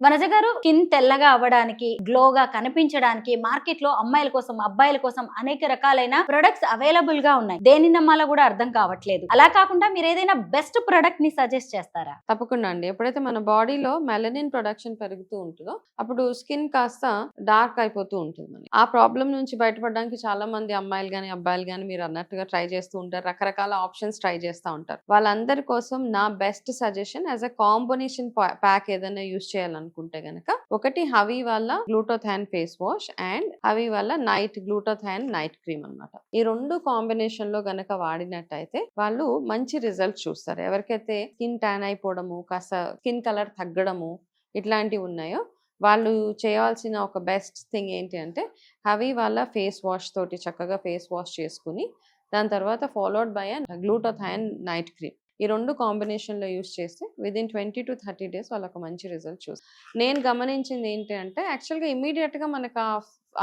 వనజ గారు, స్కిన్ తెల్లగా అవ్వడానికి, గ్లోగా కనిపించడానికి మార్కెట్ లో అమ్మాయిల కోసం, అబ్బాయిల కోసం అనేక రకాలైన ప్రొడక్ట్స్ అవైలబుల్ గా ఉన్నాయి. దేని నమ్మాలో కూడా అర్థం కావట్లేదు. అలా కాకుండా మీరు ఏదైనా బెస్ట్ ప్రొడక్ట్ ని సజెస్ట్ చేస్తారా? తప్పకుండా అండి. ఎప్పుడైతే మన బాడీలో మెలనిన్ ప్రొడక్షన్ పెరుగుతూ ఉంటుందో అప్పుడు స్కిన్ కాస్త డార్క్ అయిపోతూ ఉంటుంది. మనకి ఆ ప్రాబ్లం నుంచి బయటపడడానికి చాలా మంది అమ్మాయిలు గానీ అబ్బాయిలు గానీ మీరు అన్నట్టుగా ట్రై చేస్తూ ఉంటారు. రకరకాల ఆప్షన్స్ ట్రై చేస్తూ ఉంటారు. వాళ్ళందరి కోసం నా best suggestion as a combination pack ఏదైనా యూస్ చేయాలనుకుంటే గనక ఒకటి హవీ వాళ్ళ గ్లూటోథాన్ ఫేస్ వాష్ అండ్ హవీ వాళ్ళ నైట్ గ్లూటోథాన్ నైట్ క్రీమ్ అన్నమాట. ఈ రెండు కాంబినేషన్ లో గనక వాడినట్టయితే వాళ్ళు మంచి రిజల్ట్ చూస్తారు. ఎవరికైతే స్కిన్ ట్యాన్ అయిపోవడము, కాస్త స్కిన్ కలర్ తగ్గడము ఇట్లాంటివి ఉన్నాయో వాళ్ళు చేయాల్సిన ఒక బెస్ట్ థింగ్ ఏంటి అంటే హవీ వాళ్ళ ఫేస్ వాష్ తోటి చక్కగా ఫేస్ వాష్ చేసుకుని దాని తర్వాత ఫాలోడ్ బై గ్లూటోథాన్ నైట్ క్రీమ్. ఈ రెండు కాంబినేషన్లో యూస్ చేస్తే విదిన్ 20 to 30 days వాళ్ళకు మంచి రిజల్ట్ చూస్తారు. నేను గమనించింది ఏంటి అంటే యాక్చువల్గా ఇమీడియట్గా మనకు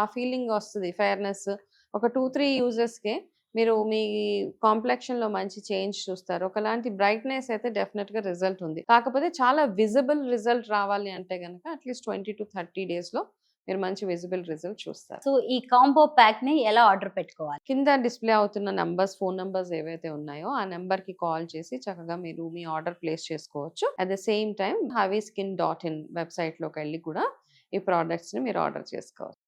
ఆ ఫీలింగ్ వస్తుంది, ఫెయిర్నెస్. ఒక 2-3 యూజెస్కే మీరు మీ కాంప్లెక్షన్లో మంచి చేంజ్ చూస్తారు. ఒకలాంటి బ్రైట్నెస్ అయితే డెఫినెట్గా రిజల్ట్ ఉంది. కాకపోతే చాలా విజిబుల్ రిజల్ట్ రావాలి అంటే కనుక అట్లీస్ట్ 20 to 30 daysలో మీరు మంచి విజిబుల్ రిజల్ట్ చూస్తారు. సో ఈ కాంబో ప్యాక్ ని ఎలా ఆర్డర్ పెట్టుకోవాలి? కింద డిస్ప్లే అవుతున్న నంబర్స్, ఫోన్ నంబర్స్ ఏవైతే ఉన్నాయో ఆ నెంబర్ కి కాల్ చేసి చక్కగా మీరు మీ ఆర్డర్ ప్లేస్ చేసుకోవచ్చు. At the same time havyskin.in website లోకి వెళ్ళి కూడా ఈ ప్రోడక్ట్స్ ని మీరు ఆర్డర్ చేసుకోవచ్చు.